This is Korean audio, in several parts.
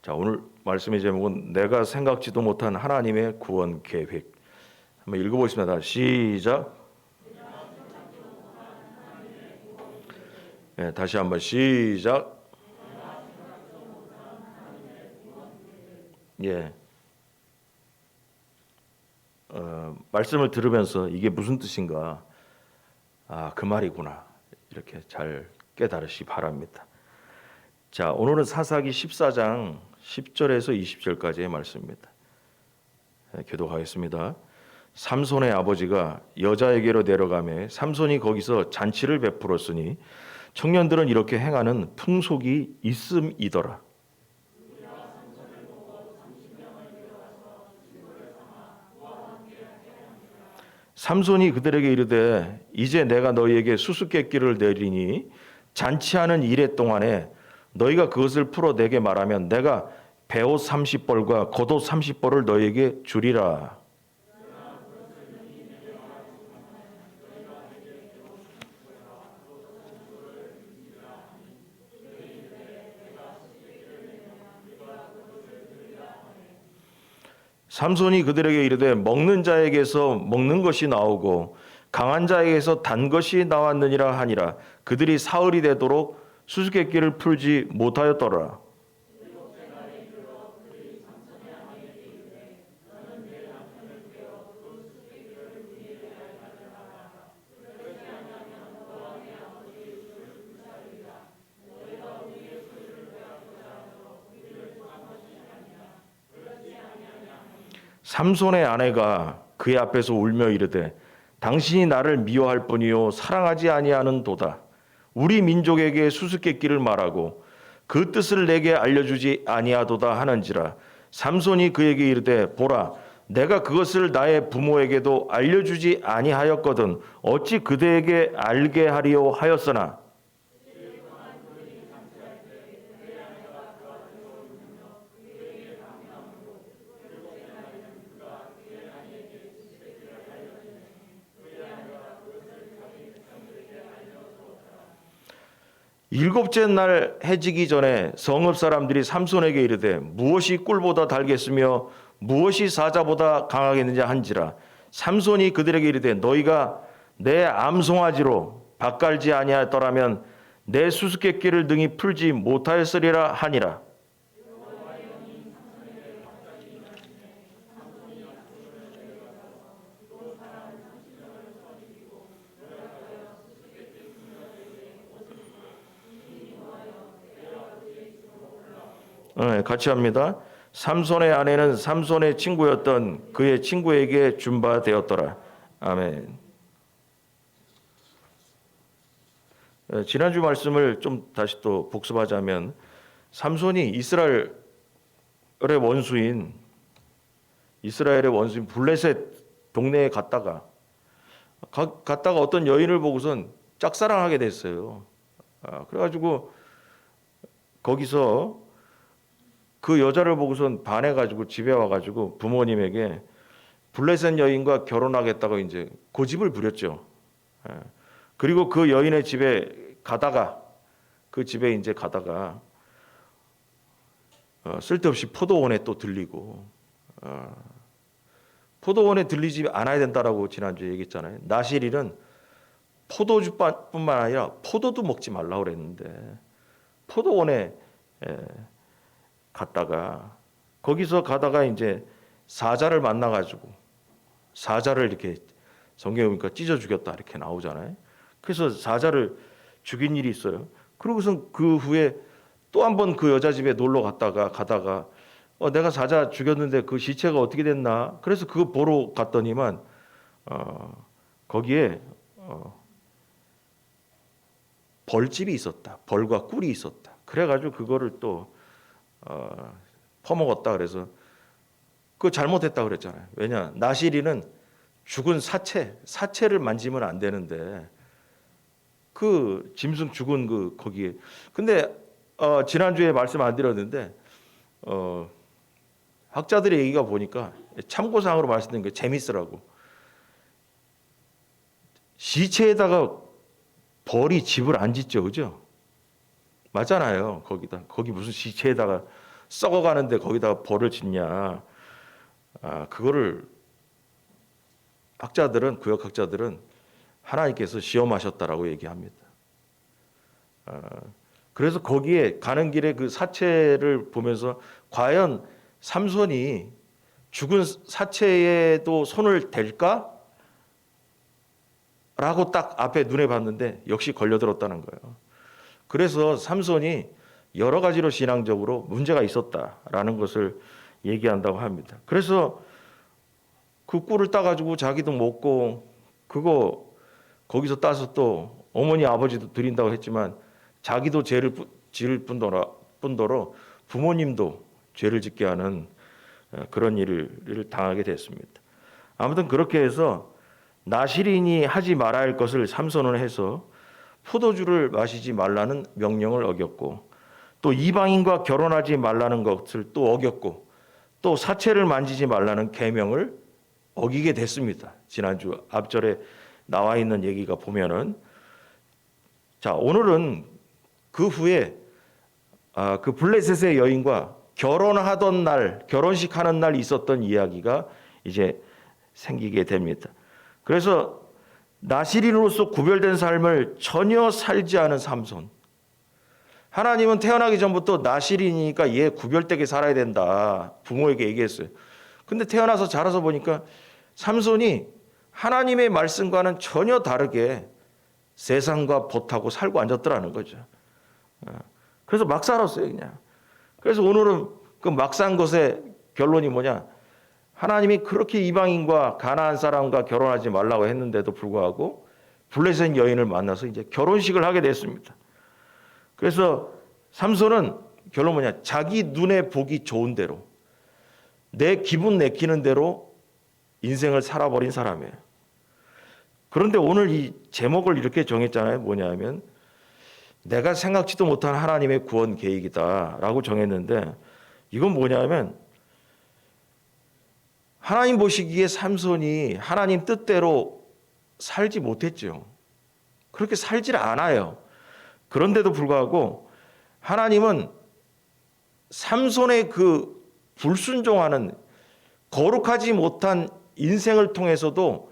자, 오늘 말씀의 제목은 내가 생각지도 못한 하나님의 구원 계획. 한번 읽어보겠습니다. 시작. 네, 다시 한번 시작. 예. 말씀을 들으면서 이게 무슨 뜻인가? 그 말이구나. 이렇게 잘 깨달으시기 바랍니다. 자, 오늘은 사사기 14장 10절에서 20절까지의 말씀입니다. 교독하겠습니다. 삼손의 아버지가 여자에게로 내려가매 삼손이 거기서 잔치를 베풀었으니 청년들은 이렇게 행하는 풍속이 있음이더라. 삼손이 그들에게 이르되 이제 내가 너희에게 수수께끼를 내리니 잔치하는 이래 동안에 너희가 그것을 풀어 내게 말하면 내가 배옷 30벌과 겉옷 30벌을 너희에게 주리라. 삼손이 그들에게 이르되 먹는 자에게서 먹는 것이 나오고 강한 자에게서 단 것이 나왔느니라 하니라. 그들이 사흘이 되도록 수수께끼를 풀지 못하였더라. 삼손의 아내가 그의 앞에서 울며 이르되 당신이 나를 미워할 뿐이요 사랑하지 아니하는도다. 우리 민족에게 수수께끼를 말하고 그 뜻을 내게 알려주지 아니하도다 하는지라. 삼손이 그에게 이르되 보라 내가 그것을 나의 부모에게도 알려주지 아니하였거든 어찌 그대에게 알게 하리요 하였으나 일곱째 날 해지기 전에 성읍 사람들이 삼손에게 이르되 무엇이 꿀보다 달겠으며 무엇이 사자보다 강하겠느냐 한지라. 삼손이 그들에게 이르되 너희가 내 암송아지로 밭갈지 아니하였더라면 내 수수께끼를 능히 풀지 못하였으리라 하니라. 같이 합니다. 삼손의 아내는 삼손의 친구였던 그의 친구에게 준 바 되었더라. 아멘. 지난주 말씀을 좀 다시 또 복습하자면 삼손이 이스라엘의 원수인 블레셋 동네에 갔다가 어떤 여인을 보고선 짝사랑하게 됐어요. 그래가지고 거기서 그 여자를 보고선 반해가지고 집에 와가지고 부모님에게 블레셋 여인과 결혼하겠다고 이제 고집을 부렸죠. 그리고 그 여인의 집에 가다가 쓸데없이 포도원에 또 들리고 포도원에 들리지 않아야 된다라고 지난주에 얘기했잖아요. 나실일은 포도주뿐만 아니라 포도도 먹지 말라고 그랬는데 포도원에 거기서 가다가 이제 사자를 만나가지고 사자를 이렇게 성경에 보니까 찢어 죽였다 이렇게 나오잖아요. 그래서 사자를 죽인 일이 있어요. 그러고선 그 후에 또 한 번 그 여자 집에 놀러 가다가 내가 사자 죽였는데 그 시체가 어떻게 됐나? 그래서 그거 보러 갔더니만 거기에 벌집이 있었다. 벌과 꿀이 있었다. 그래가지고 그거를 또 퍼먹었다. 그래서 그거 잘못했다 그랬잖아요. 왜냐? 나실이는 죽은 사체를 만지면 안 되는데 그 짐승 죽은 거기에. 근데 지난주에 말씀 안 드렸는데 학자들의 얘기가 보니까 참고사항으로 말씀드린 게 재밌으라고. 시체에다가 벌이 집을 안 짓죠, 그죠? 맞잖아요. 거기 무슨 시체에다가 썩어가는데 거기다가 벌을 짓냐? 그거를 구역학자들은 하나님께서 시험하셨다라고 얘기합니다. 그래서 거기에 가는 길에 그 사체를 보면서 과연 삼손이 죽은 사체에도 손을 댈까? 라고 딱 앞에 눈에 봤는데 역시 걸려들었다는 거예요. 그래서 삼손이 여러 가지로 신앙적으로 문제가 있었다라는 것을 얘기한다고 합니다. 그래서 그 꿀을 따가지고 자기도 먹고 그거 거기서 따서 또 어머니 아버지도 드린다고 했지만 자기도 죄를 지을 뿐더러 부모님도 죄를 짓게 하는 그런 일을 당하게 됐습니다. 아무튼 그렇게 해서 나실인이 하지 말아야 할 것을 삼손은 해서 포도주를 마시지 말라는 명령을 어겼고 또 이방인과 결혼하지 말라는 것을 또 어겼고 또 사체를 만지지 말라는 계명을 어기게 됐습니다. 지난주 앞절에 나와 있는 얘기가 보면은 자 오늘은 그 후에 그 블레셋의 여인과 결혼하던 날 결혼식 하는 날 있었던 이야기가 이제 생기게 됩니다. 그래서 나실인으로서 구별된 삶을 전혀 살지 않은 삼손. 하나님은 태어나기 전부터 나실인이니까 얘 구별되게 살아야 된다. 부모에게 얘기했어요. 근데 태어나서 자라서 보니까 삼손이 하나님의 말씀과는 전혀 다르게 세상과 벗하고 살고 앉았더라는 거죠. 그래서 막 살았어요, 그냥. 그래서 오늘은 그 막 산 것의 결론이 뭐냐? 하나님이 그렇게 이방인과 가나안 사람과 결혼하지 말라고 했는데도 불구하고 블레셋 여인을 만나서 이제 결혼식을 하게 됐습니다. 그래서 삼손은 결론 뭐냐? 자기 눈에 보기 좋은 대로 내 기분 내키는 대로 인생을 살아버린 사람이에요. 그런데 오늘 이 제목을 이렇게 정했잖아요. 뭐냐면 내가 생각지도 못한 하나님의 구원 계획이다라고 정했는데 이건 뭐냐면 하나님 보시기에 삼손이 하나님 뜻대로 살지 못했죠. 그렇게 살질 않아요. 그런데도 불구하고 하나님은 삼손의 그 불순종하는 거룩하지 못한 인생을 통해서도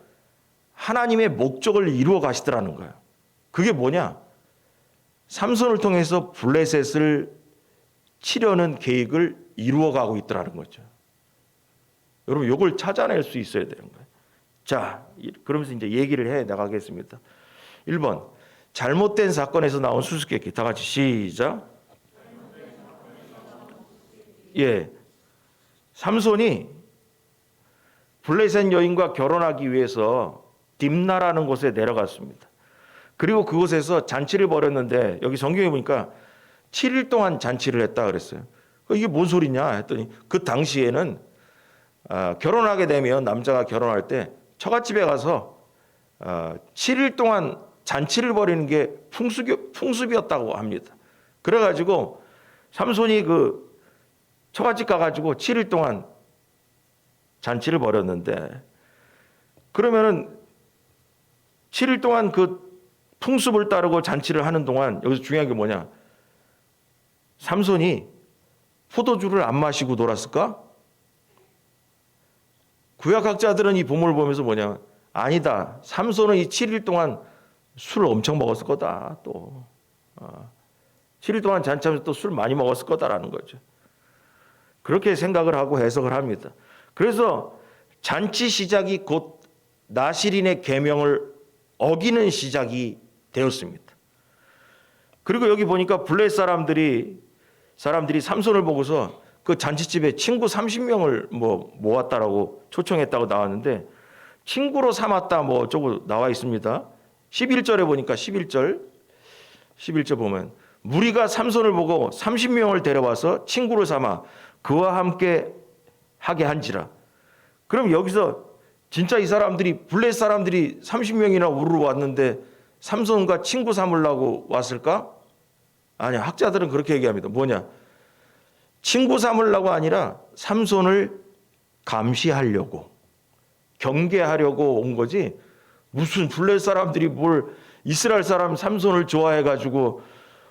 하나님의 목적을 이루어 가시더라는 거예요. 그게 뭐냐? 삼손을 통해서 블레셋을 치려는 계획을 이루어가고 있더라는 거죠. 여러분 이걸 찾아낼 수 있어야 되는 거예요. 자, 그러면서 이제 얘기를 해 나가겠습니다. 1번 잘못된 사건에서 나온 수수께끼. 다 같이 시작. 예, 삼손이 블레셋 여인과 결혼하기 위해서 딥나라는 곳에 내려갔습니다. 그리고 그곳에서 잔치를 벌였는데 여기 성경에 보니까 7일 동안 잔치를 했다 그랬어요. 이게 뭔 소리냐 했더니 그 당시에는 결혼하게 되면 남자가 결혼할 때 처갓집에 가서 7일 동안 잔치를 벌이는 게 풍습이었다고 합니다. 그래가지고 삼손이 그 처갓집 가가지고 7일 동안 잔치를 벌였는데 그러면은 7일 동안 그 풍습을 따르고 잔치를 하는 동안 여기서 중요한 게 뭐냐? 삼손이 포도주를 안 마시고 놀았을까? 구약학자들은 이 본문을 보면서 뭐냐? 아니다. 삼손은 이 7일 동안 술을 엄청 먹었을 거다. 또 7일 동안 잔치하면서 또 술 많이 먹었을 거다라는 거죠. 그렇게 생각을 하고 해석을 합니다. 그래서 잔치 시작이 곧 나실인의 계명을 어기는 시작이 되었습니다. 그리고 여기 보니까 블레셋 사람들이 삼손을 보고서 그 잔치집에 친구 30명을 모았다라고 초청했다고 나왔는데 친구로 삼았다 어쩌고 나와 있습니다. 11절에 보니까 11절 보면 무리가 삼손을 보고 30명을 데려와서 친구로 삼아 그와 함께 하게 한지라. 그럼 여기서 진짜 이 사람들이 블레셋 사람들이 30명이나 우르르 왔는데 삼손과 친구 삼으려고 왔을까? 아니야. 학자들은 그렇게 얘기합니다. 뭐냐? 친구 삼으려고 아니라 삼손을 감시하려고 경계하려고 온 거지. 무슨 블레셋 사람들이 뭘 이스라엘 사람 삼손을 좋아해가지고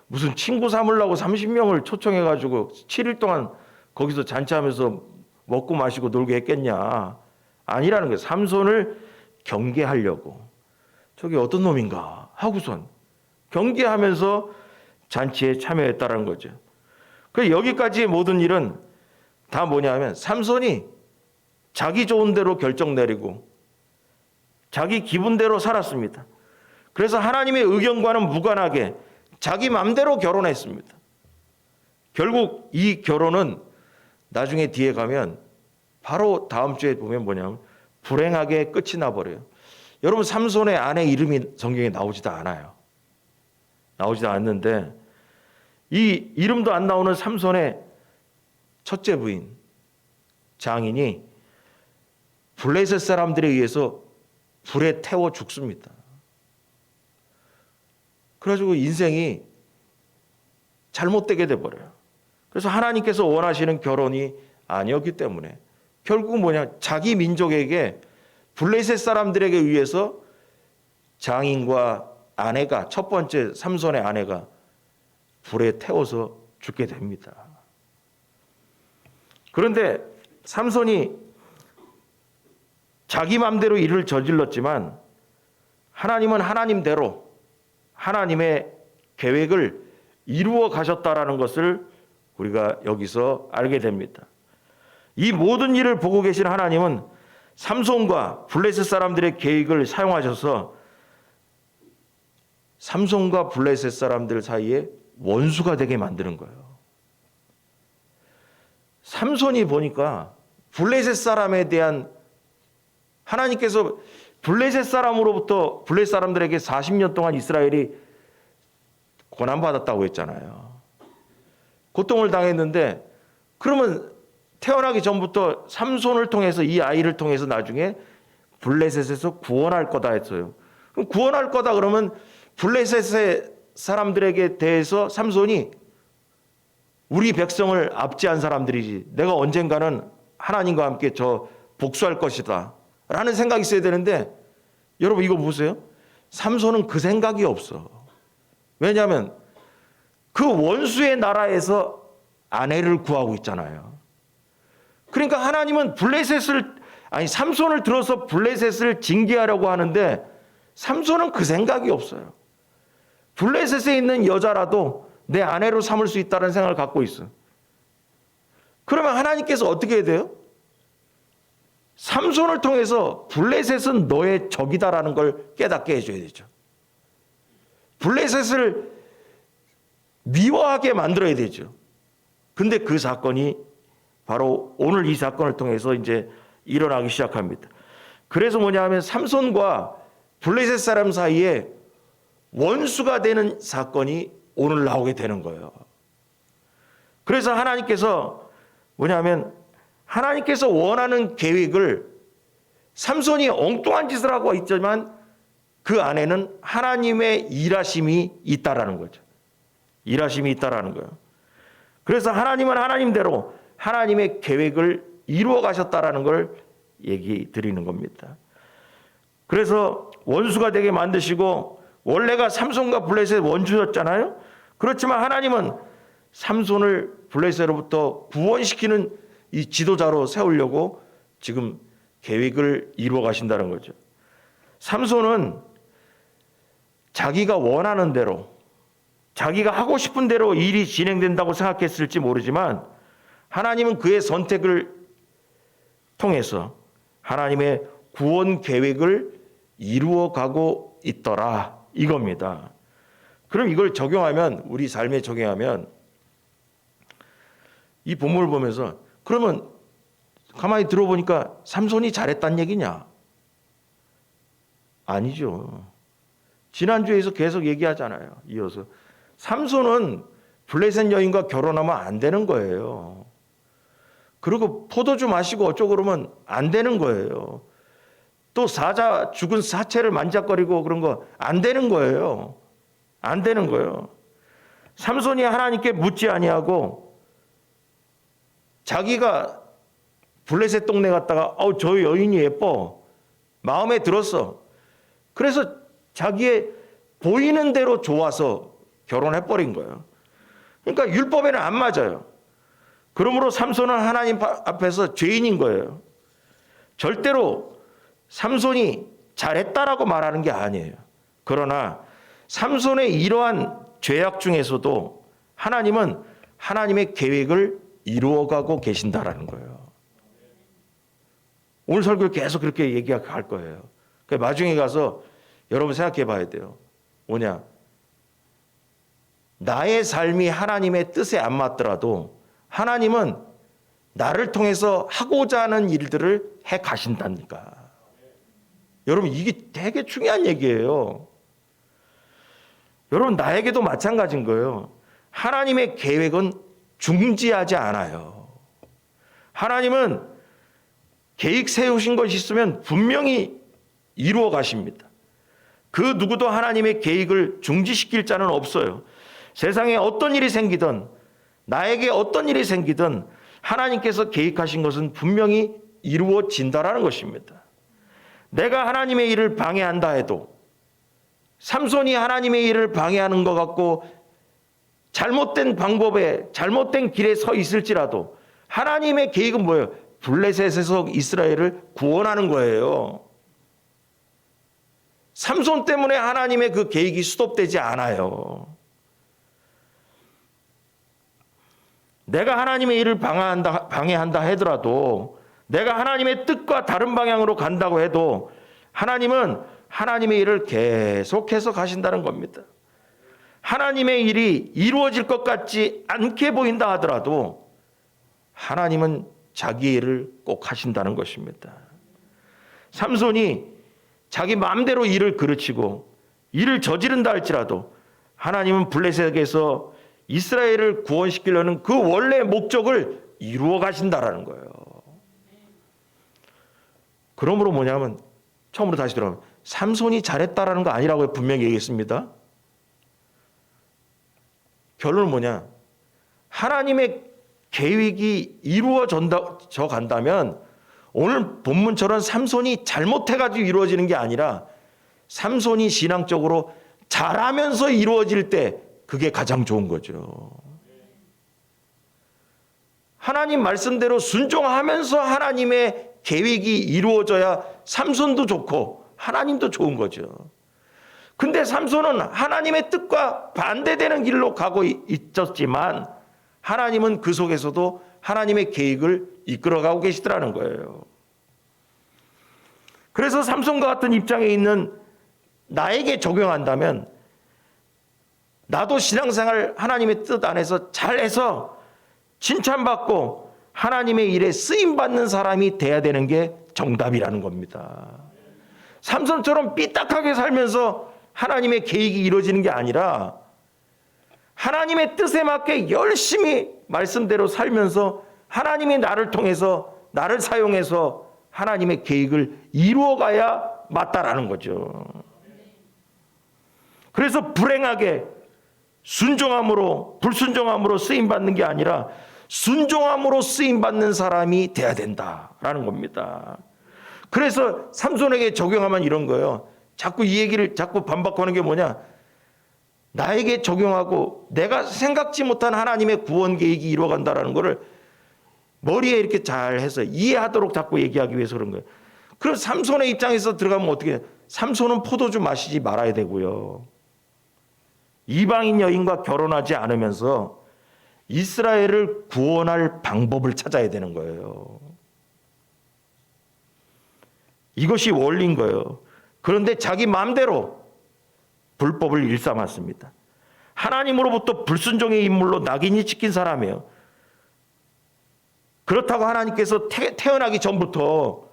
무슨 친구 삼으려고 30명을 초청해가지고 7일 동안 거기서 잔치하면서 먹고 마시고 놀게 했겠냐? 아니라는 거예요. 삼손을 경계하려고. 저게 어떤 놈인가 하고선 경계하면서 잔치에 참여했다는 거죠. 그 여기까지의 모든 일은 다 뭐냐면 삼손이 자기 좋은 대로 결정 내리고 자기 기분대로 살았습니다. 그래서 하나님의 의견과는 무관하게 자기 마음대로 결혼했습니다. 결국 이 결혼은 나중에 뒤에 가면 바로 다음 주에 보면 뭐냐면 불행하게 끝이 나버려요. 여러분 삼손의 아내 이름이 성경에 나오지도 않아요. 나오지도 않는데 이 이름도 안 나오는 삼손의 첫째 부인 장인이 블레셋 사람들에 의해서 불에 태워 죽습니다. 그래가지고 인생이 잘못되게 돼버려요. 그래서 하나님께서 원하시는 결혼이 아니었기 때문에 결국은 뭐냐, 자기 민족에게 블레셋 사람들에게 의해서 장인과 아내가, 첫 번째 삼손의 아내가 불에 태워서 죽게 됩니다. 그런데 삼손이 자기 마음대로 일을 저질렀지만 하나님은 하나님대로 하나님의 계획을 이루어 가셨다라는 것을 우리가 여기서 알게 됩니다. 이 모든 일을 보고 계신 하나님은 삼손과 블레셋 사람들의 계획을 사용하셔서 삼손과 블레셋 사람들 사이에 원수가 되게 만드는 거예요. 삼손이 보니까 블레셋 사람에 대한 하나님께서 블레셋 사람으로부터 블레셋 사람들에게 40년 동안 이스라엘이 고난받았다고 했잖아요. 고통을 당했는데 그러면 태어나기 전부터 삼손을 통해서 이 아이를 통해서 나중에 블레셋에서 구원할 거다 했어요. 그럼 구원할 거다 그러면 블레셋의 사람들에게 대해서 삼손이 우리 백성을 압제한 사람들이지 내가 언젠가는 하나님과 함께 저 복수할 것이다 라는 생각이 있어야 되는데 여러분 이거 보세요. 삼손은 그 생각이 없어. 왜냐하면 그 원수의 나라에서 아내를 구하고 있잖아요. 그러니까 하나님은 삼손을 들어서 블레셋을 징계하려고 하는데 삼손은 그 생각이 없어요. 블레셋에 있는 여자라도 내 아내로 삼을 수 있다는 생각을 갖고 있어. 그러면 하나님께서 어떻게 해야 돼요? 삼손을 통해서 블레셋은 너의 적이다라는 걸 깨닫게 해줘야 되죠. 블레셋을 미워하게 만들어야 되죠. 근데 그 사건이 바로 오늘 이 사건을 통해서 이제 일어나기 시작합니다. 그래서 뭐냐 하면 삼손과 블레셋 사람 사이에 원수가 되는 사건이 오늘 나오게 되는 거예요. 그래서 하나님께서 뭐냐면 하나님께서 원하는 계획을 삼손이 엉뚱한 짓을 하고 있지만 그 안에는 하나님의 일하심이 있다라는 거죠. 일하심이 있다라는 거예요. 그래서 하나님은 하나님대로 하나님의 계획을 이루어 가셨다라는 걸 얘기 드리는 겁니다. 그래서 원수가 되게 만드시고 원래가 삼손과 블레셋 원수였잖아요. 그렇지만 하나님은 삼손을 블레셋으로부터 구원시키는 이 지도자로 세우려고 지금 계획을 이루어 가신다는 거죠. 삼손은 자기가 원하는 대로 자기가 하고 싶은 대로 일이 진행된다고 생각했을지 모르지만 하나님은 그의 선택을 통해서 하나님의 구원 계획을 이루어 가고 있더라 이겁니다. 그럼 이걸 적용하면 우리 삶에 적용하면 이 본문을 보면서 그러면 가만히 들어보니까 삼손이 잘했단 얘기냐? 아니죠. 지난주에서 계속 얘기하잖아요. 이어서 삼손은 블레셋 여인과 결혼하면 안 되는 거예요. 그리고 포도주 마시고 어쩌고 그러면 안 되는 거예요. 또 죽은 사체를 만작거리고 그런 거 안 되는 거예요. 안 되는 거예요. 삼손이 하나님께 묻지 아니하고 자기가 블레셋 동네 갔다가 저 여인이 예뻐. 마음에 들었어. 그래서 자기의 보이는 대로 좋아서 결혼해버린 거예요. 그러니까 율법에는 안 맞아요. 그러므로 삼손은 하나님 앞에서 죄인인 거예요. 절대로 삼손이 잘했다라고 말하는 게 아니에요. 그러나 삼손의 이러한 죄악 중에서도 하나님은 하나님의 계획을 이루어가고 계신다라는 거예요. 오늘 설교를 계속 그렇게 얘기할 거예요. 나중에 가서 여러분 생각해 봐야 돼요. 뭐냐? 나의 삶이 하나님의 뜻에 안 맞더라도 하나님은 나를 통해서 하고자 하는 일들을 해 가신다니까. 여러분 이게 되게 중요한 얘기예요. 여러분 나에게도 마찬가지인 거예요. 하나님의 계획은 중지하지 않아요. 하나님은 계획 세우신 것이 있으면 분명히 이루어 가십니다. 그 누구도 하나님의 계획을 중지시킬 자는 없어요. 세상에 어떤 일이 생기든 나에게 어떤 일이 생기든 하나님께서 계획하신 것은 분명히 이루어진다라는 것입니다. 내가 하나님의 일을 방해한다 해도 삼손이 하나님의 일을 방해하는 것 같고 잘못된 방법에 잘못된 길에 서 있을지라도 하나님의 계획은 뭐예요? 블레셋에서 이스라엘을 구원하는 거예요. 삼손 때문에 하나님의 그 계획이 수톱되지 않아요. 내가 하나님의 일을 방해한다 하더라도 내가 하나님의 뜻과 다른 방향으로 간다고 해도 하나님은 하나님의 일을 계속해서 가신다는 겁니다. 하나님의 일이 이루어질 것 같지 않게 보인다 하더라도 하나님은 자기 일을 꼭 하신다는 것입니다. 삼손이 자기 마음대로 일을 그르치고 일을 저지른다 할지라도 하나님은 블레셋에서 이스라엘을 구원시키려는 그 원래 목적을 이루어 가신다라는 거예요. 그러므로 뭐냐면 처음으로 다시 들어가면 삼손이 잘했다라는 거 아니라고 분명히 얘기했습니다. 결론은 뭐냐? 하나님의 계획이 이루어져 간다면 오늘 본문처럼 삼손이 잘못해가지고 이루어지는 게 아니라 삼손이 신앙적으로 잘하면서 이루어질 때 그게 가장 좋은 거죠. 하나님 말씀대로 순종하면서 하나님의 계획이 이루어져야 삼손도 좋고 하나님도 좋은 거죠. 근데 삼손은 하나님의 뜻과 반대되는 길로 가고 있었지만 하나님은 그 속에서도 하나님의 계획을 이끌어가고 계시더라는 거예요. 그래서 삼손과 같은 입장에 있는 나에게 적용한다면 나도 신앙생활 하나님의 뜻 안에서 잘해서 칭찬받고 하나님의 일에 쓰임받는 사람이 돼야 되는 게 정답이라는 겁니다. 삼손처럼 삐딱하게 살면서 하나님의 계획이 이루어지는 게 아니라 하나님의 뜻에 맞게 열심히 말씀대로 살면서 하나님이 나를 통해서 나를 사용해서 하나님의 계획을 이루어가야 맞다라는 거죠. 그래서 불행하게 순종함으로 불순종함으로 쓰임받는 게 아니라 순종함으로 쓰임받는 사람이 돼야 된다라는 겁니다. 그래서 삼손에게 적용하면 이런 거예요. 자꾸 이 얘기를 자꾸 반박하는 게 뭐냐? 나에게 적용하고 내가 생각지 못한 하나님의 구원 계획이 이루어간다라는 거를 머리에 이렇게 잘 해서 이해하도록 자꾸 얘기하기 위해서 그런 거예요. 그럼 삼손의 입장에서 들어가면 어떻게 해요? 삼손은 포도주 마시지 말아야 되고요. 이방인 여인과 결혼하지 않으면서 이스라엘을 구원할 방법을 찾아야 되는 거예요. 이것이 원리인 거예요. 그런데 자기 마음대로 불법을 일삼았습니다. 하나님으로부터 불순종의 인물로 낙인이 찍힌 사람이에요. 그렇다고 하나님께서 태어나기 전부터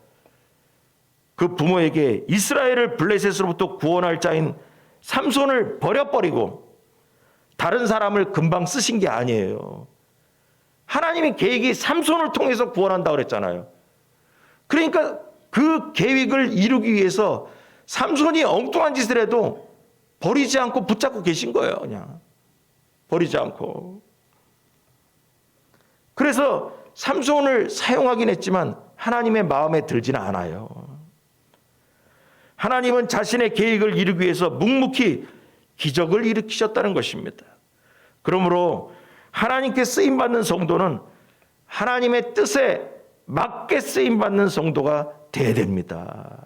그 부모에게 이스라엘을 블레셋으로부터 구원할 자인 삼손을 버려버리고 다른 사람을 금방 쓰신 게 아니에요. 하나님의 계획이 삼손을 통해서 구원한다고 그랬잖아요. 그러니까 그 계획을 이루기 위해서 삼손이 엉뚱한 짓을 해도 버리지 않고 붙잡고 계신 거예요. 그냥 버리지 않고. 그래서 삼손을 사용하긴 했지만 하나님의 마음에 들지는 않아요. 하나님은 자신의 계획을 이루기 위해서 묵묵히 기적을 일으키셨다는 것입니다. 그러므로 하나님께 쓰임받는 성도는 하나님의 뜻에 맞게 쓰임 받는 성도가 돼야 됩니다.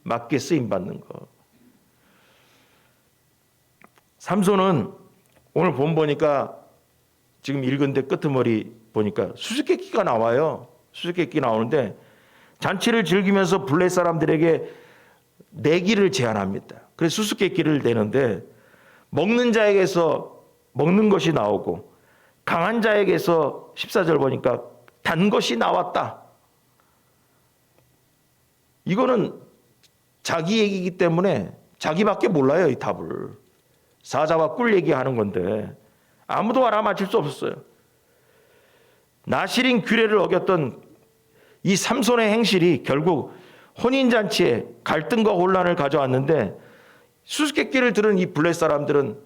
맞게 쓰임 받는 거. 삼손은 오늘 본 보니까 지금 읽은데 끄트머리 보니까 수수께끼가 나와요. 수수께끼 나오는데 잔치를 즐기면서 블레 사람들에게 내기를 제안합니다. 그래서 수수께끼를 내는데 먹는 자에게서 먹는 것이 나오고 강한 자에게서 14절 보니까 단 것이 나왔다. 이거는 자기 얘기이기 때문에 자기밖에 몰라요, 이 답을. 사자와 꿀 얘기하는 건데 아무도 알아맞힐 수 없었어요. 나실인 규례를 어겼던 이 삼손의 행실이 결국 혼인잔치에 갈등과 혼란을 가져왔는데 수수께끼를 들은 이 블레 사람들은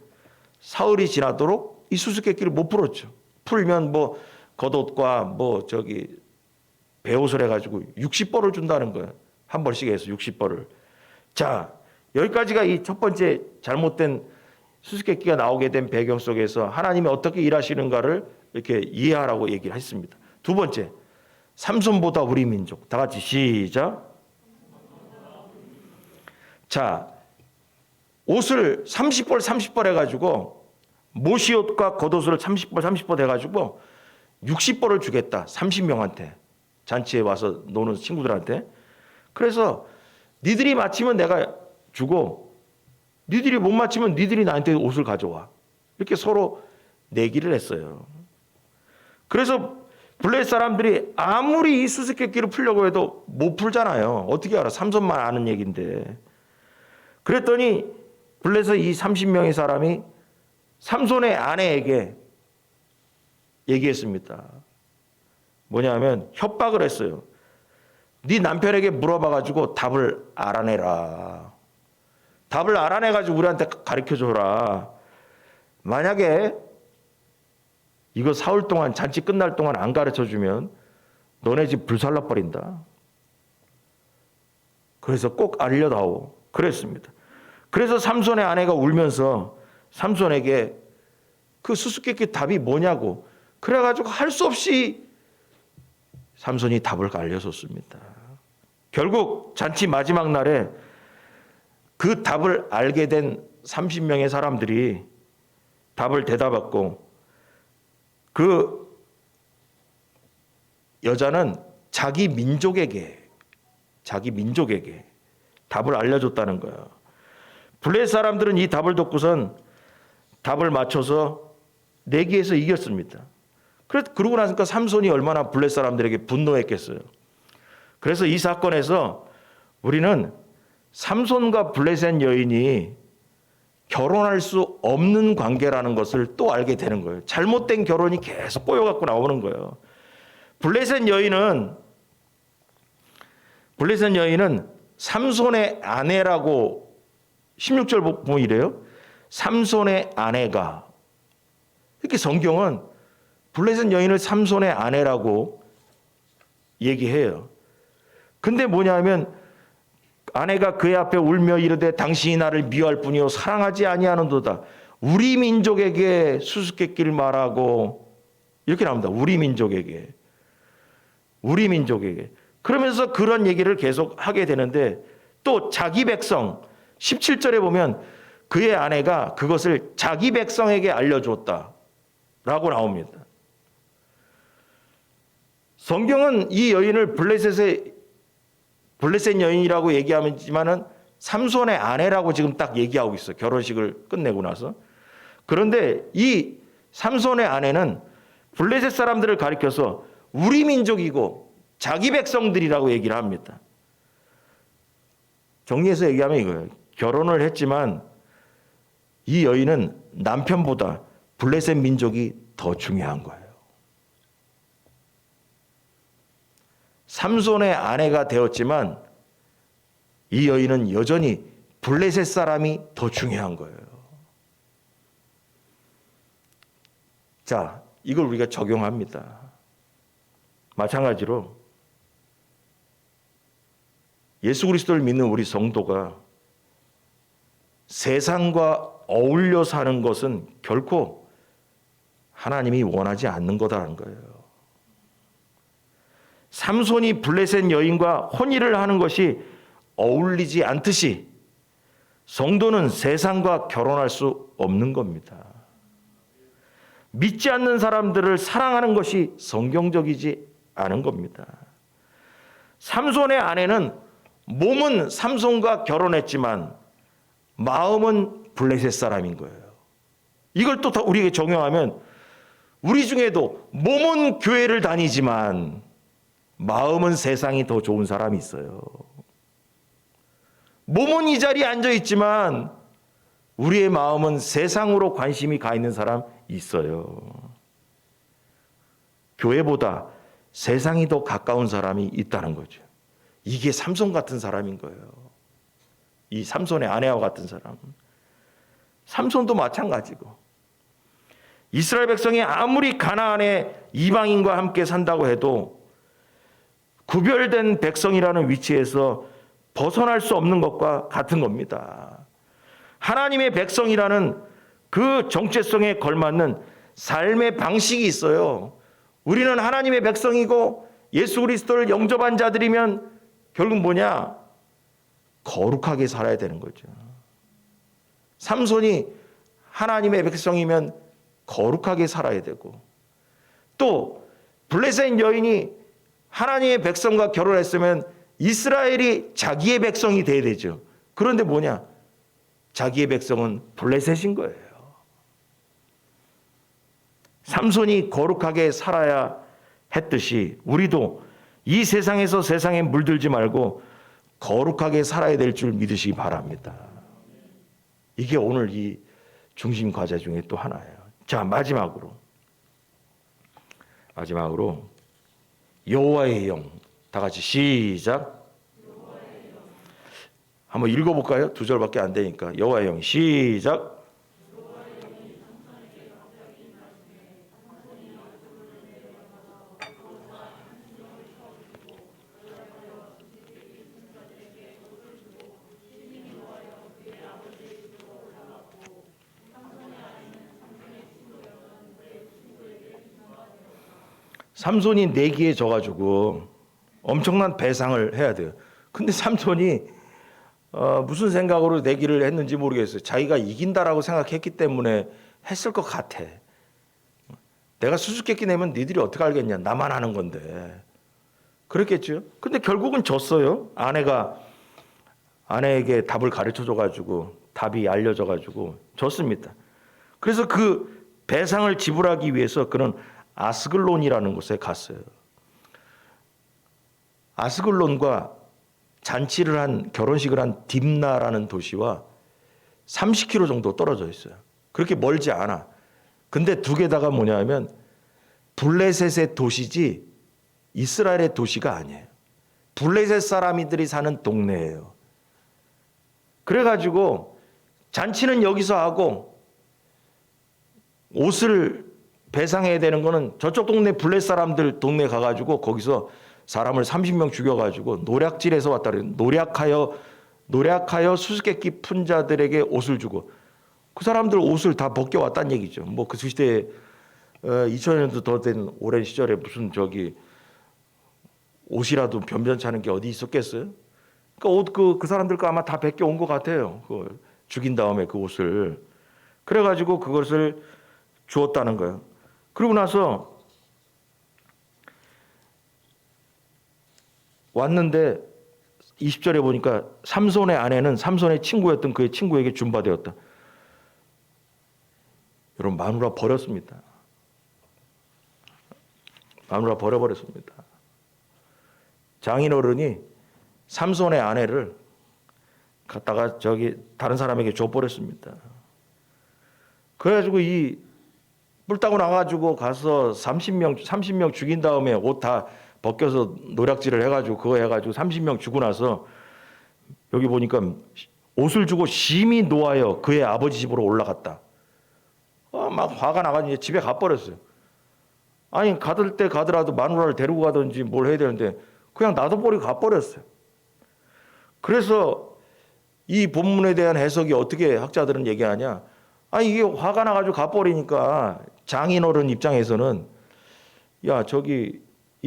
사흘이 지나도록 이 수수께끼를 못 풀었죠. 풀면 뭐 겉옷과 배옷을 해가지고 60벌을 준다는 거예요. 한 벌씩 해서 60벌을. 자, 여기까지가 이 첫 번째 잘못된 수수께끼가 나오게 된 배경 속에서 하나님이 어떻게 일하시는가를 이렇게 이해하라고 얘기를 했습니다. 두 번째, 삼손보다 우리 민족. 다 같이 시작. 자, 옷을 30벌 30벌 해가지고 모시옷과 겉옷을 30벌 30벌 해가지고 60벌을 주겠다. 30명한테. 잔치에 와서 노는 친구들한테. 그래서 니들이 맞히면 내가 주고 니들이 못 맞히면 니들이 나한테 옷을 가져와. 이렇게 서로 내기를 했어요. 그래서 블레 사람들이 아무리 이 수수께끼를 풀려고 해도 못 풀잖아요. 어떻게 알아? 삼손만 아는 얘기인데. 그랬더니 블레서 이 30명의 사람이 삼손의 아내에게 얘기했습니다. 뭐냐면 협박을 했어요. 네 남편에게 물어봐가지고 답을 알아내라. 답을 알아내가지고 우리한테 가르쳐줘라. 만약에 이거 사흘 동안 잔치 끝날 동안 안 가르쳐주면 너네 집 불살라 버린다. 그래서 꼭 알려다오. 그랬습니다. 그래서 삼손의 아내가 울면서 삼손에게 그 수수께끼 답이 뭐냐고 그래가지고 할 수 없이 삼손이 답을 알려줬습니다. 결국 잔치 마지막 날에 그 답을 알게 된 30명의 사람들이 답을 대답했고 그 여자는 자기 민족에게 답을 알려줬다는 거예요. 블레 사람들은 이 답을 듣고선 답을 맞춰서 내기에서 이겼습니다. 그러고 나니까 삼손이 얼마나 블레 사람들에게 분노했겠어요. 그래서 이 사건에서 우리는 삼손과 블레셋 여인이 결혼할 수 없는 관계라는 것을 또 알게 되는 거예요. 잘못된 결혼이 계속 꼬여갖고 나오는 거예요. 블레셋 여인은 삼손의 아내라고 16절 보면 이래요. 삼손의 아내가. 이렇게 성경은 블레셋 여인을 삼손의 아내라고 얘기해요. 근데 뭐냐면 아내가 그의 앞에 울며 이르되 당신이 나를 미워할 뿐이요 사랑하지 아니하는도다. 우리 민족에게 수수께끼를 말하고 이렇게 나옵니다. 우리 민족에게. 그러면서 그런 얘기를 계속 하게 되는데 또 자기 백성 17절에 보면 그의 아내가 그것을 자기 백성에게 알려줬다라고 나옵니다. 성경은 이 여인을 블레셋 여인이라고 얘기하지만은 삼손의 아내라고 지금 딱 얘기하고 있어요. 결혼식을 끝내고 나서. 그런데 이 삼손의 아내는 블레셋 사람들을 가리켜서 우리 민족이고 자기 백성들이라고 얘기를 합니다. 정리해서 얘기하면 이거예요. 결혼을 했지만 이 여인은 남편보다 블레셋 민족이 더 중요한 거예요. 삼손의 아내가 되었지만 이 여인은 여전히 블레셋 사람이 더 중요한 거예요. 자, 이걸 우리가 적용합니다. 마찬가지로 예수 그리스도를 믿는 우리 성도가 세상과 어울려 사는 것은 결코 하나님이 원하지 않는 거다라는 거예요. 삼손이 블레셋 여인과 혼인을 하는 것이 어울리지 않듯이 성도는 세상과 결혼할 수 없는 겁니다. 믿지 않는 사람들을 사랑하는 것이 성경적이지 않은 겁니다. 삼손의 아내는 몸은 삼손과 결혼했지만 마음은 블레셋 사람인 거예요. 이걸 또 우리에게 적용하면 우리 중에도 몸은 교회를 다니지만 마음은 세상이 더 좋은 사람이 있어요. 몸은 이 자리에 앉아 있지만 우리의 마음은 세상으로 관심이 가 있는 사람 있어요. 교회보다 세상이 더 가까운 사람이 있다는 거죠. 이게 삼손 같은 사람인 거예요. 이 삼손의 아내와 같은 사람. 삼손도 마찬가지고. 이스라엘 백성이 아무리 가나안의 이방인과 함께 산다고 해도 구별된 백성이라는 위치에서 벗어날 수 없는 것과 같은 겁니다. 하나님의 백성이라는 그 정체성에 걸맞는 삶의 방식이 있어요. 우리는 하나님의 백성이고 예수 그리스도를 영접한 자들이면 결국 뭐냐? 거룩하게 살아야 되는 거죠. 삼손이 하나님의 백성이면 거룩하게 살아야 되고, 또 블레셋 여인이 하나님의 백성과 결혼했으면 이스라엘이 자기의 백성이 돼야 되죠. 그런데 뭐냐? 자기의 백성은 블레셋인 거예요. 삼손이 거룩하게 살아야 했듯이 우리도 이 세상에서 세상에 물들지 말고 거룩하게 살아야 될 줄 믿으시기 바랍니다. 이게 오늘 이 중심 과제 중에 또 하나예요. 자, 마지막으로 여호와의 영, 다 같이 시작. 한번 읽어볼까요? 2절밖에 안 되니까. 여호와의 영, 시작. 삼손이 내기에 져가지고 엄청난 배상을 해야 돼요. 근데 삼손이 무슨 생각으로 내기를 했는지 모르겠어요. 자기가 이긴다라고 생각했기 때문에 했을 것 같아. 내가 수수께끼 내면 니들이 어떻게 알겠냐. 나만 아는 건데. 그랬겠죠. 근데 결국은 졌어요. 아내에게 답을 가르쳐줘가지고 답이 알려져가지고 졌습니다. 그래서 그 배상을 지불하기 위해서 그는 아스글론이라는 곳에 갔어요. 아스글론과 잔치를 한 결혼식을 한 딥나라는 도시와 30km 정도 떨어져 있어요. 그렇게 멀지 않아. 근데 두 개다가 뭐냐면 블레셋의 도시지 이스라엘의 도시가 아니에요. 블레셋 사람들이 사는 동네예요. 그래가지고 잔치는 여기서 하고 옷을 배상해야 되는 거는 저쪽 동네 블레셋 사람들 동네 가가지고 거기서 사람을 30명 죽여가지고 노략질해서 왔다 그래요. 노략하여 수수께끼 푼 자들에게 옷을 주고 그 사람들 옷을 다 벗겨왔다는 얘기죠. 뭐 그 시대에 2000년도 더 된 오랜 시절에 무슨 옷이라도 변변치 않은 게 어디 있었겠어요? 그러니까 옷 그 사람들 거 아마 다 벗겨온 것 같아요. 그 죽인 다음에 그 옷을. 그래가지고 그것을 주었다는 거예요. 그러고 나서 왔는데 20절에 보니까 삼손의 아내는 삼손의 친구였던 그의 친구에게 준바되었다. 여러분 마누라 버렸습니다. 마누라 버려버렸습니다. 장인어른이 삼손의 아내를 갖다가 다른 사람에게 줘버렸습니다. 그래가지고 뿔 따고 나가지고 가서 30명 죽인 다음에 옷 다 벗겨서 노략질을 해가지고 그거 해가지고 30명 죽고 나서 여기 보니까 옷을 주고 심히 노하여 그의 아버지 집으로 올라갔다. 막 화가 나가지고 집에 가버렸어요. 아니 가들 때 가더라도 마누라를 데리고 가든지 뭘 해야 되는데 그냥 놔둬버리고 가버렸어요. 그래서 이 본문에 대한 해석이 어떻게 학자들은 얘기하냐. 아니 이게 화가 나가지고 가버리니까 장인어른 입장에서는 야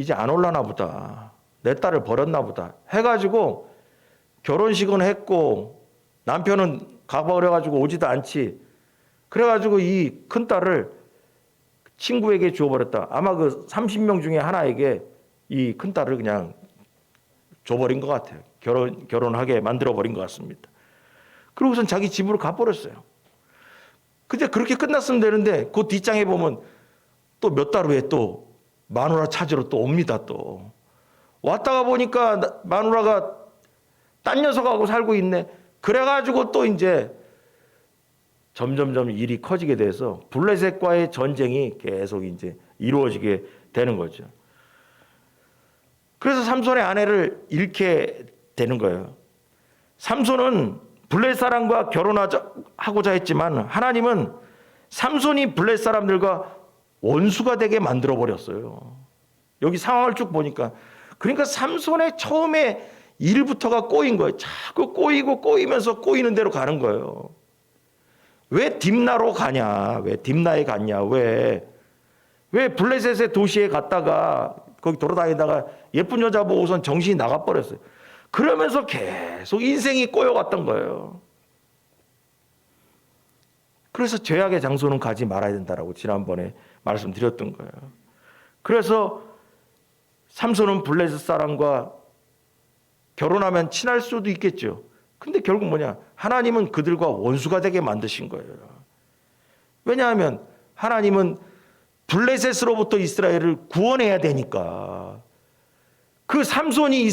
이제 안 올라나 보다. 내 딸을 버렸나 보다. 해가지고 결혼식은 했고 남편은 가버려가지고 오지도 않지. 그래가지고 이 큰딸을 친구에게 주어버렸다. 아마 그 30명 중에 하나에게 이 큰딸을 그냥 줘버린 것 같아요. 결혼하게 만들어버린 것 같습니다. 그러고선 자기 집으로 가버렸어요. 근데 그렇게 끝났으면 되는데 그 뒷장에 보면 또 몇 달 후에 또 마누라 찾으러 또 옵니다. 또 왔다가 보니까 마누라가 딴 녀석하고 살고 있네. 그래가지고 또 이제 점점점 일이 커지게 돼서 블레셋과의 전쟁이 계속 이제 이루어지게 되는 거죠. 그래서 삼손의 아내를 잃게 되는 거예요. 삼손은 블레셋 사람과 결혼하고자 했지만 하나님은 삼손이 블레셋 사람들과 원수가 되게 만들어 버렸어요. 여기 상황을 쭉 보니까 그러니까 삼손의 처음에 일부터가 꼬인 거예요. 자꾸 꼬이고 꼬이면서 꼬이는 대로 가는 거예요. 왜 딥나로 가냐? 왜 딥나에 갔냐? 왜 블레셋의 도시에 갔다가 거기 돌아다니다가 예쁜 여자 보고선 정신이 나가버렸어요. 그러면서 계속 인생이 꼬여갔던 거예요. 그래서 죄악의 장소는 가지 말아야 된다라고 지난번에 말씀드렸던 거예요. 그래서 삼손은 블레셋 사람과 결혼하면 친할 수도 있겠죠. 근데 결국 뭐냐? 하나님은 그들과 원수가 되게 만드신 거예요. 왜냐하면 하나님은 블레셋으로부터 이스라엘을 구원해야 되니까. 그 삼손이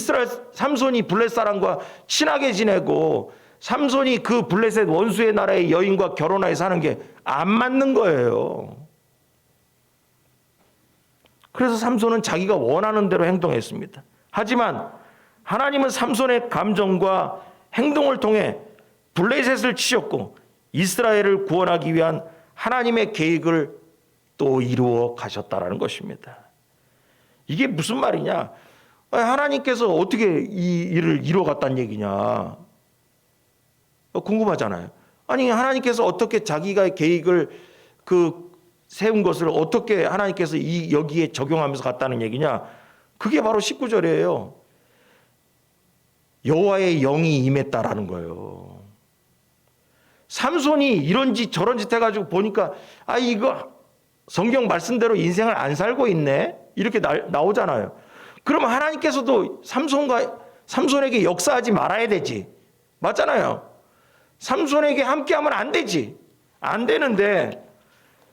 블레셋 사람과 친하게 지내고 삼손이 그 블레셋 원수의 나라의 여인과 결혼하여 사는 게 안 맞는 거예요. 그래서 삼손은 자기가 원하는 대로 행동했습니다. 하지만 하나님은 삼손의 감정과 행동을 통해 블레셋을 치셨고 이스라엘을 구원하기 위한 하나님의 계획을 또 이루어 가셨다라는 것입니다. 이게 무슨 말이냐? 하나님께서 어떻게 이 일을 이루어 갔다는 얘기냐? 궁금하잖아요. 아니 하나님께서 어떻게 자기가 계획을 세운 것을 어떻게 하나님께서 여기에 적용하면서 갔다는 얘기냐? 그게 바로 19절이에요. 여호와의 영이 임했다라는 거예요. 삼손이 이런 짓 저런 짓 해가지고 보니까 이거 성경 말씀대로 인생을 안 살고 있네 이렇게 나오잖아요. 그러면 하나님께서도 삼손에게 역사하지 말아야 되지. 맞잖아요. 삼손에게 함께하면 안 되지. 안 되는데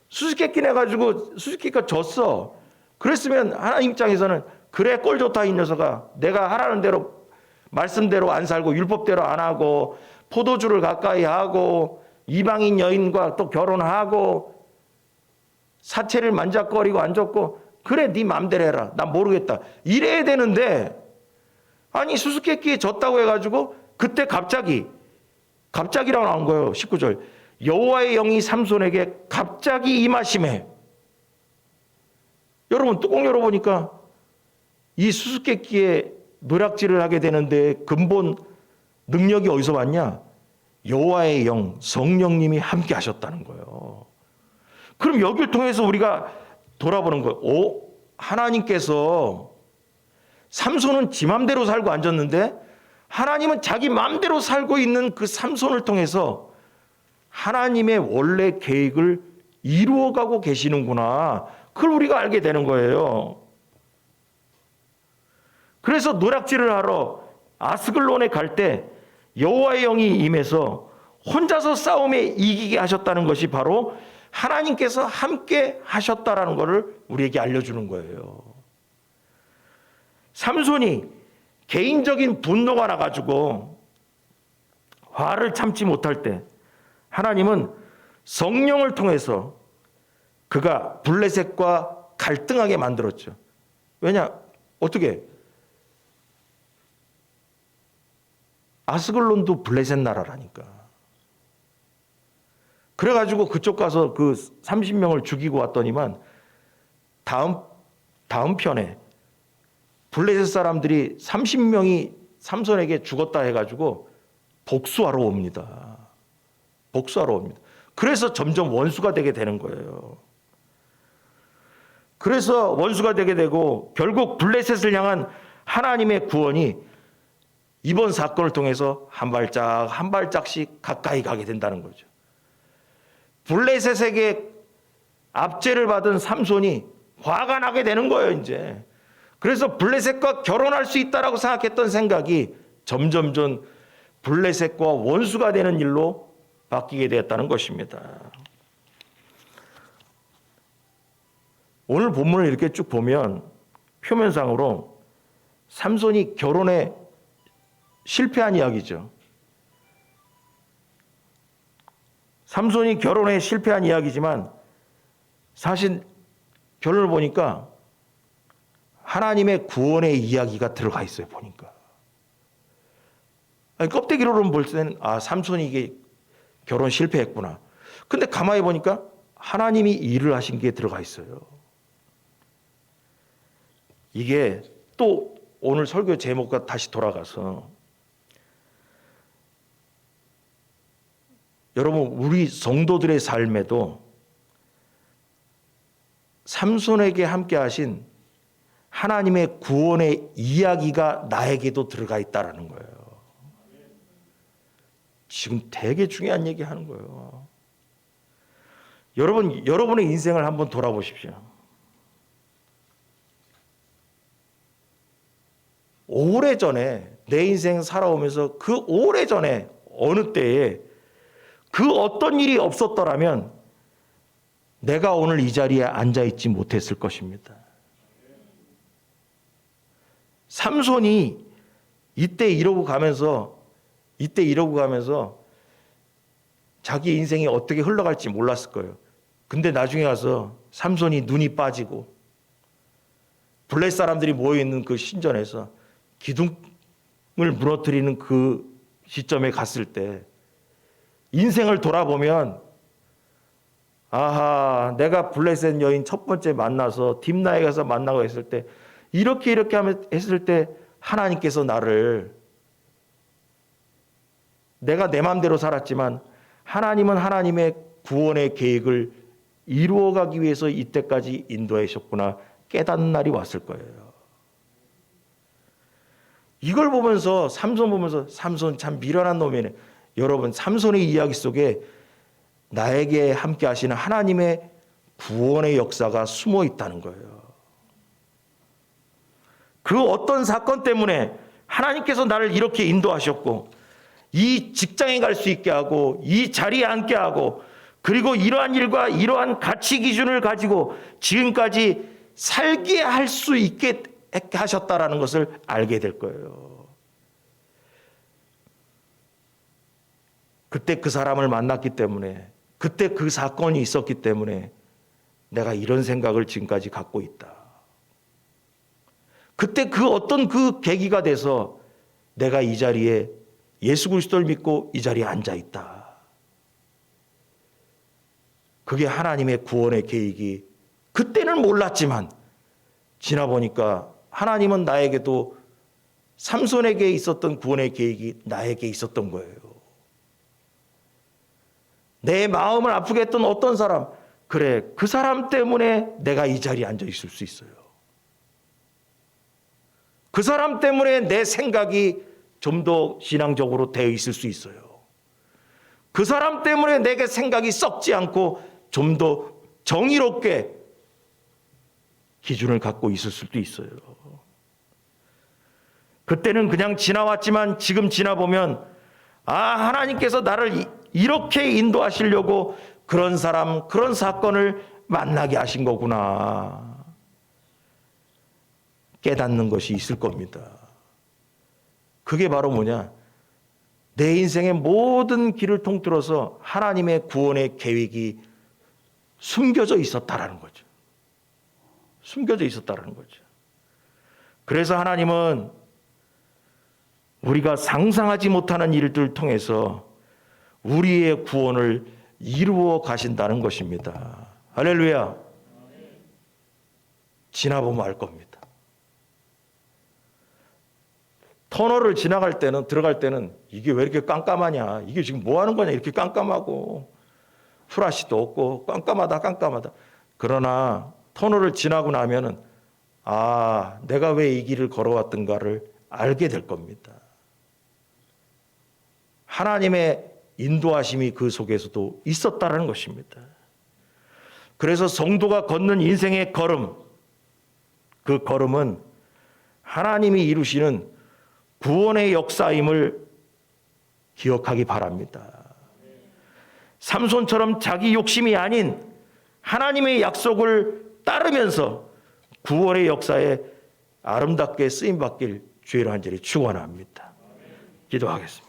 수수께끼 내가지고 수수께끼가 졌어. 그랬으면 하나님 입장에서는 그래 꼴 좋다 이 녀석아. 내가 하라는 대로 말씀대로 안 살고 율법대로 안 하고 포도주를 가까이 하고 이방인 여인과 또 결혼하고 사체를 만작거리고 앉았고 그래 네 맘대로 해라. 난 모르겠다. 이래야 되는데 아니 수수께끼에 졌다고 해가지고 그때 갑자기라고 나온 거예요. 19절. 여호와의 영이 삼손에게 갑자기 임하심에. 여러분 뚜껑 열어보니까 이 수수께끼에 노략질을 하게 되는데 근본 능력이 어디서 왔냐? 여호와의 영, 성령님이 함께 하셨다는 거예요. 그럼 여기를 통해서 우리가 돌아보는 거예요. 하나님께서 삼손은 지 맘대로 살고 앉았는데 하나님은 자기 맘대로 살고 있는 그 삼손을 통해서 하나님의 원래 계획을 이루어가고 계시는구나. 그걸 우리가 알게 되는 거예요. 그래서 노략질을 하러 아스글론에 갈 때 여호와의 영이 임해서 혼자서 싸움에 이기게 하셨다는 것이 바로 하나님께서 함께 하셨다라는 것을 우리에게 알려주는 거예요. 삼손이 개인적인 분노가 나가지고 화를 참지 못할 때 하나님은 성령을 통해서 그가 블레셋과 갈등하게 만들었죠. 왜냐? 어떻게? 아스글론도 블레셋 나라라니까. 그래가지고 그쪽 가서 그 30명을 죽이고 왔더니만 다음 편에 블레셋 사람들이 30명이 삼손에게 죽었다 해가지고 복수하러 옵니다. 그래서 점점 원수가 되게 되는 거예요. 그래서 원수가 되게 되고 결국 블레셋을 향한 하나님의 구원이 이번 사건을 통해서 한 발짝 한 발짝씩 가까이 가게 된다는 거죠. 블레셋에게 압제를 받은 삼손이 화가 나게 되는 거예요, 이제. 그래서 블레셋과 결혼할 수 있다라고 생각했던 생각이 점점점 블레셋과 원수가 되는 일로 바뀌게 되었다는 것입니다. 오늘 본문을 이렇게 쭉 보면 표면상으로 삼손이 결혼에 실패한 이야기죠. 삼손이 결혼에 실패한 이야기지만 사실 결론을 보니까 하나님의 구원의 이야기가 들어가 있어요, 보니까. 아니, 껍데기로는 볼 때는 삼손이 이게 결혼 실패했구나. 근데 가만히 보니까 하나님이 일을 하신 게 들어가 있어요. 이게 또 오늘 설교 제목과 다시 돌아가서 여러분, 우리 성도들의 삶에도 삼손에게 함께 하신 하나님의 구원의 이야기가 나에게도 들어가 있다라는 거예요. 지금 되게 중요한 얘기 하는 거예요. 여러분의 인생을 한번 돌아보십시오. 오래전에 내 인생 살아오면서 그 오래전에 어느 때에 그 어떤 일이 없었더라면 내가 오늘 이 자리에 앉아있지 못했을 것입니다. 삼손이 이때 이러고 가면서 자기 인생이 어떻게 흘러갈지 몰랐을 거예요. 근데 나중에 가서 삼손이 눈이 빠지고 블레 사람들이 모여있는 그 신전에서 기둥을 무너뜨리는 그 시점에 갔을 때 인생을 돌아보면 아하, 내가 블레셋 여인 첫 번째 만나서 딥나에 가서 만나고 했을 때 이렇게 하면 했을 때 하나님께서 내가 내 마음대로 살았지만 하나님은 하나님의 구원의 계획을 이루어가기 위해서 이때까지 인도하셨구나 깨닫는 날이 왔을 거예요. 이걸 보면서 삼손 참 미련한 놈이네. 여러분, 삼손의 이야기 속에 나에게 함께 하시는 하나님의 구원의 역사가 숨어 있다는 거예요. 그 어떤 사건 때문에 하나님께서 나를 이렇게 인도하셨고 이 직장에 갈 수 있게 하고 이 자리에 앉게 하고 그리고 이러한 일과 이러한 가치 기준을 가지고 지금까지 살게 할 수 있게 하셨다라는 것을 알게 될 거예요. 그때 그 사람을 만났기 때문에 그때 그 사건이 있었기 때문에 내가 이런 생각을 지금까지 갖고 있다. 그때 그 어떤 그 계기가 돼서 내가 이 자리에 예수 그리스도를 믿고 이 자리에 앉아 있다. 그게 하나님의 구원의 계획이 그때는 몰랐지만 지나보니까 하나님은 나에게도 삼손에게 있었던 구원의 계획이 나에게 있었던 거예요. 내 마음을 아프게 했던 어떤 사람, 그래, 그 사람 때문에 내가 이 자리에 앉아 있을 수 있어요. 그 사람 때문에 내 생각이 좀 더 신앙적으로 되어 있을 수 있어요. 그 사람 때문에 내게 생각이 썩지 않고 좀 더 정의롭게 기준을 갖고 있을 수도 있어요. 그때는 그냥 지나왔지만 지금 지나보면 하나님께서 나를 이렇게 인도하시려고 그런 사람, 그런 사건을 만나게 하신 거구나. 깨닫는 것이 있을 겁니다. 그게 바로 뭐냐? 내 인생의 모든 길을 통틀어서 하나님의 구원의 계획이 숨겨져 있었다라는 거죠. 숨겨져 있었다라는 거죠. 그래서 하나님은 우리가 상상하지 못하는 일들을 통해서 우리의 구원을 이루어 가신다는 것입니다. 할렐루야. 지나보면 알 겁니다. 터널을 들어갈 때는 이게 왜 이렇게 깜깜하냐, 이게 지금 뭐 하는 거냐, 이렇게 깜깜하고, 플라시도 없고, 깜깜하다. 그러나 터널을 지나고 나면은 아, 내가 왜 이 길을 걸어왔던가를 알게 될 겁니다. 하나님의 인도하심이 그 속에서도 있었다라는 것입니다. 그래서 성도가 걷는 인생의 걸음, 그 걸음은 하나님이 이루시는 구원의 역사임을 기억하기 바랍니다. 삼손처럼 자기 욕심이 아닌 하나님의 약속을 따르면서 구원의 역사에 아름답게 쓰임받길 주의로 간절히 축원합니다. 기도하겠습니다.